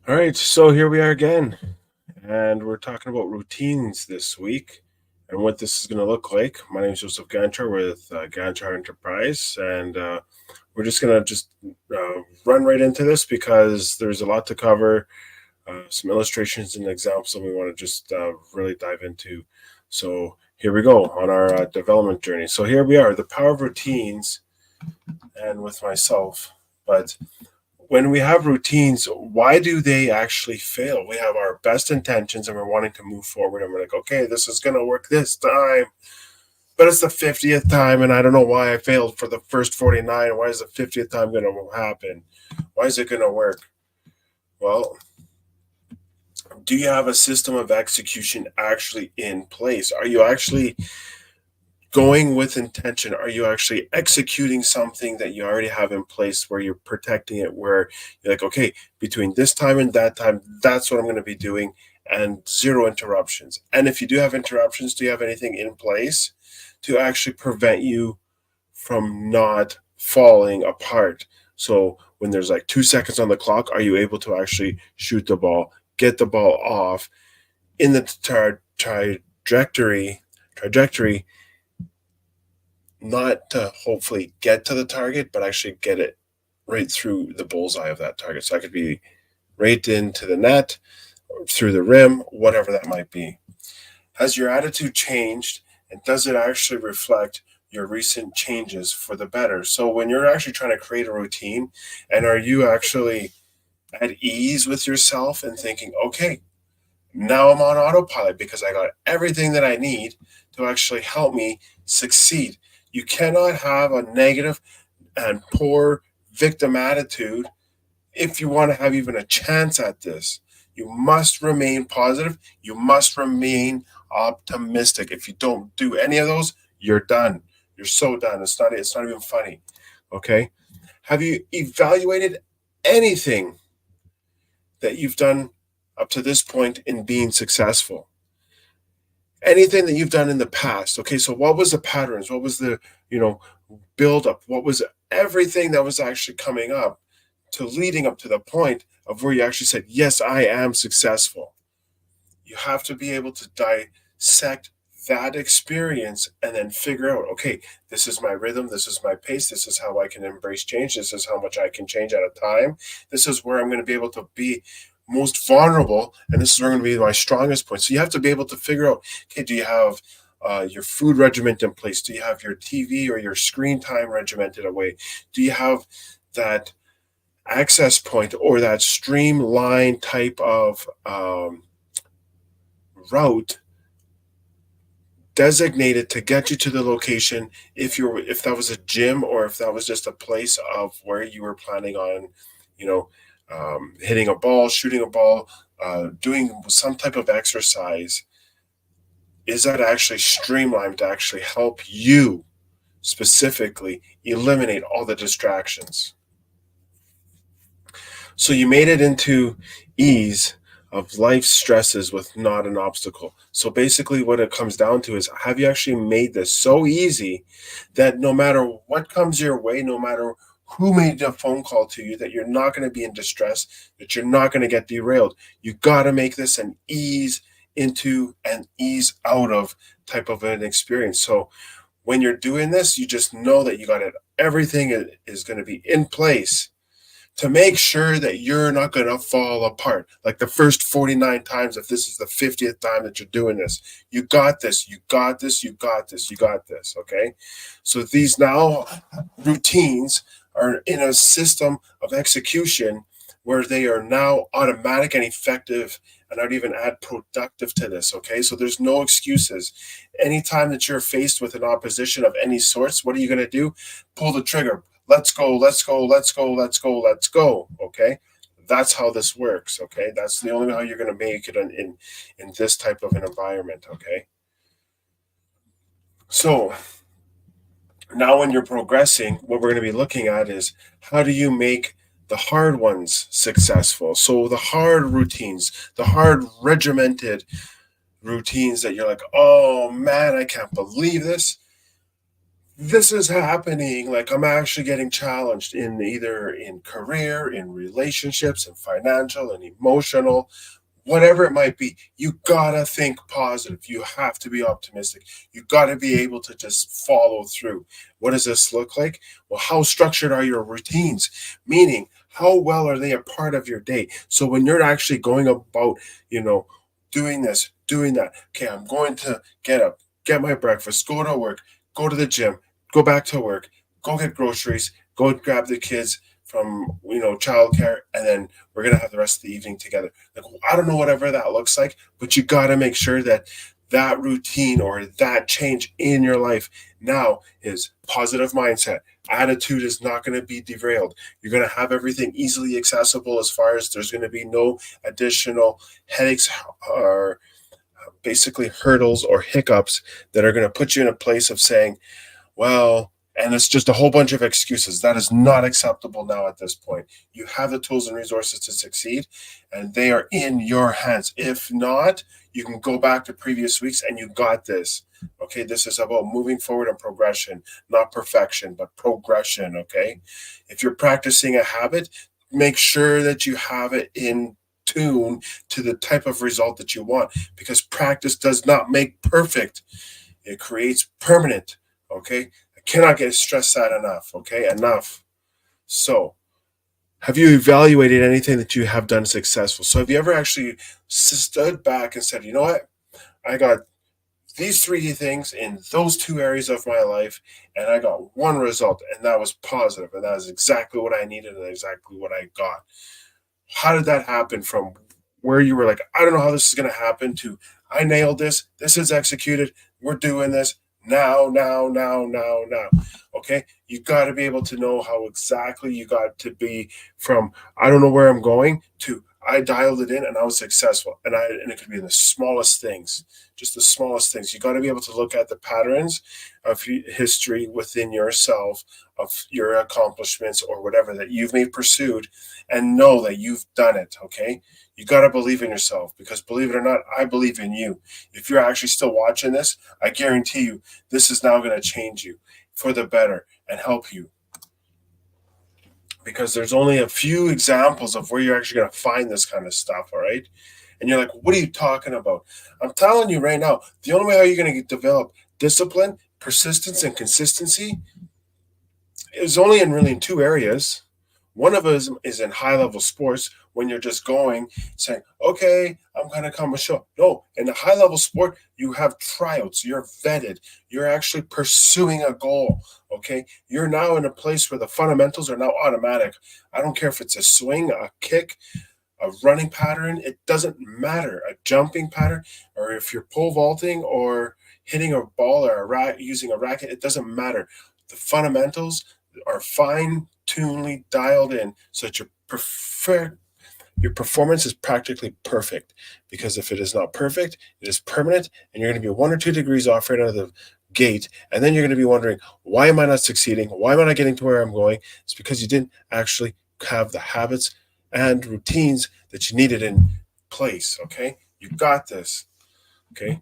All right, so here we are again, and we're talking about routines this week and what this is going to look like. My name is Joseph Gancher with Gancher Enterprise, and we're just going to run right into this because there's a lot to cover, some illustrations and examples that we want to just really dive into. So here we go on our development journey. So here we are, the power of routines, and with myself, but when we have routines, why do they actually fail? We have our best intentions and we're wanting to move forward and we're like, okay, this is going to work this time, but it's the 50th time and I don't know why I failed for the first 49. Why is the 50th time going to happen? Why is it going to work? Well, do you have a system of execution actually in place? Are you actually going with intention? Are you actually executing something that you already have in place where you're protecting it, where you're like, okay, between this time and that time, that's what I'm going to be doing, and zero interruptions? And if you do have interruptions, do you have anything in place to actually prevent you from not falling apart? So when there's like 2 seconds on the clock, are you able to actually shoot the ball, get the ball off in the trajectory, not to hopefully get to the target, but actually get it right through the bullseye of that target? So I could be right into the net, or through the rim, whatever that might be. Has your attitude changed, and does it actually reflect your recent changes for the better? So when you're actually trying to create a routine, and are you actually at ease with yourself and thinking, okay, now I'm on autopilot because I got everything that I need to actually help me succeed. You cannot have a negative and poor victim attitude if you want to have even a chance at this. You must remain positive. You must remain optimistic. If you don't do any of those, you're done. You're so done. It's not even funny. Okay? Have you evaluated anything that you've done up to this point in being successful? Anything that you've done in the past. Okay, so what was the patterns? What was the, build up? What was everything that was actually coming up to leading up to the point of where you actually said, yes, I am successful? You have to be able to dissect that experience and then figure out, okay, this is my rhythm, this is my pace, this is how I can embrace change, this is how much I can change at a time, this is where I'm going to be able to be most vulnerable, and this is where I'm going to be my strongest point. So you have to be able to figure out, okay, do you have your food regiment in place? Do you have your TV or your screen time regimented away? Do you have that access point or that streamline type of route designated to get you to the location, if that was a gym or if that was just a place of where you were planning on, you know hitting a ball, shooting a ball, doing some type of exercise? Is that actually streamlined to actually help you specifically eliminate all the distractions? So you made it into ease of life stresses with not an obstacle. So basically, what it comes down to is, have you actually made this so easy that no matter what comes your way, no matter who made a phone call to you, that you're not going to be in distress, that you're not going to get derailed? You got to make this an ease into and ease out of type of an experience. So when you're doing this, you just know that you got it. Everything is going to be in place to make sure that you're not going to fall apart. Like the first 49 times, if this is the 50th time that you're doing this, you got this, you got this, you got this, you got this. Okay. So these now routines are in a system of execution where they are now automatic and effective. And I'd even add productive to this. Okay. So there's no excuses. Anytime that you're faced with an opposition of any sorts, what are you going to do? Pull the trigger. Let's go, let's go, let's go, let's go, let's go. Okay. That's how this works. Okay. That's the only way how you're going to make it in this type of an environment. Okay. So now when you're progressing, what we're going to be looking at is, how do you make the hard ones successful? So the hard routines, the hard regimented routines that you're like, oh man, I can't believe this. this is happening. Like I'm actually getting challenged in either in career, in relationships, in financial and emotional, whatever it might be. You gotta think positive. You have to be optimistic. You gotta be able to just follow through. What does this look like? Well, how structured are your routines? Meaning, how well are they a part of your day? So when you're actually going about, you know, doing this, doing that, okay, I'm going to get up, get my breakfast, go to work, go to the gym, go back to work, go get groceries, go grab the kids from childcare, and then we're gonna have the rest of the evening together. Like I don't know whatever that looks like, but you got to make sure that that routine or that change in your life now is positive mindset. Attitude is not going to be derailed. You're going to have everything easily accessible as far as there's going to be no additional headaches or basically hurdles or hiccups that are going to put you in a place of saying, well, and it's just a whole bunch of excuses. That is not acceptable now at this point. You have the tools and resources to succeed, and they are in your hands. If not, you can go back to previous weeks and you got this. Okay, this is about moving forward and progression, not perfection, but progression. Okay, if you're practicing a habit, make sure that you have it in tune to the type of result that you want, because practice does not make perfect, it creates permanent. Okay, I cannot get stressed that enough. Okay, enough. So have you evaluated anything that you have done successful? So have you ever actually stood back and said, you know what, I got these three things in those two areas of my life, and I got one result, and that was positive, and that is exactly what I needed and exactly what I got. How did that happen from where you were like, I don't know how this is going to happen, to I nailed this, this is executed, we're doing this now? Okay, you got to be able to know how exactly you got to be from I don't know where I'm going to I dialed it in and I was successful. And it could be in the smallest things, just the smallest things. You got to be able to look at the patterns of history within yourself, of your accomplishments or whatever that you've made pursued, and know that you've done it. Okay, you got to believe in yourself, because believe it or not, I believe in you. If you're actually still watching this, I guarantee you this is now going to change you for the better and help you, because there's only a few examples of where you're actually going to find this kind of stuff. All right. And you're like, what are you talking about? I'm telling you right now, the only way how you're going to develop discipline, persistence, and consistency is only in really in two areas. One of them is in high level sports, when you're just going, saying, okay, I'm going to come and show. No, in a high level sport, you have tryouts, you're vetted, you're actually pursuing a goal. Okay. You're now in a place where the fundamentals are now automatic. I don't care if it's a swing, a kick, a running pattern, it doesn't matter, a jumping pattern, or if you're pole vaulting or hitting a ball or using a racket, it doesn't matter. The fundamentals are fine tunedly dialed in so that your performance is practically perfect. Because if it is not perfect, it is permanent, and you're going to be 1 or 2 degrees off right out of the gate, and then you're going to be wondering, why am I not succeeding? Why am I not getting to where I'm going? It's because you didn't actually have the habits and routines that you needed in place. Okay, you got this. Okay,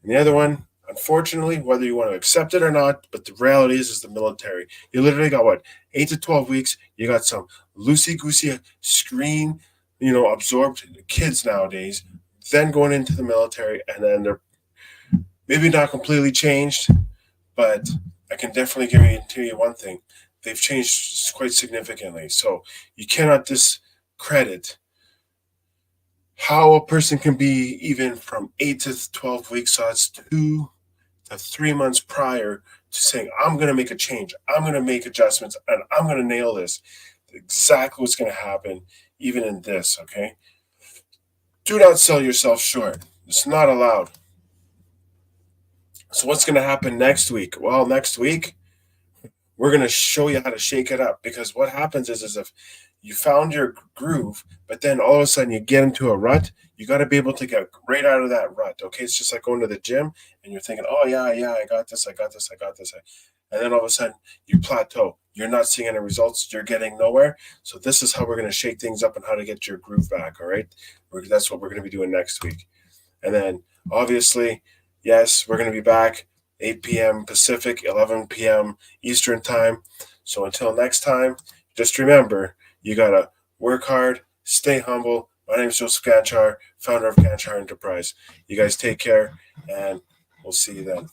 and the other one, unfortunately, whether you want to accept it or not, but the reality is the military. You literally got what, 8 to 12 weeks. You got some loosey goosey screen, absorbed kids nowadays. Then going into the military, and then they're maybe not completely changed, but I can definitely guarantee you one thing: they've changed quite significantly. So you cannot discredit how a person can be even from 8 to 12 weeks. So that's 2 to 3 months prior to saying, I'm going to make a change, I'm going to make adjustments, and I'm going to nail this. Exactly what's going to happen, even in this. Okay. Do not sell yourself short. It's not allowed. So, what's going to happen next week? Well, next week, we're going to show you how to shake it up, because what happens is if you found your groove, but then all of a sudden you get into a rut, you got to be able to get right out of that rut. Okay, it's just like going to the gym and you're thinking, oh yeah, I got this, and then all of a sudden you plateau, you're not seeing any results, you're getting nowhere. So this is how we're going to shake things up and how to get your groove back. All right, that's what we're going to be doing next week. And then obviously, yes, we're going to be back 8 p.m. Pacific, 11 p.m. Eastern time. So until next time, just remember, you got to work hard, stay humble. My name is Joseph Ganchar, founder of Ganchar Enterprise. You guys take care, and we'll see you then.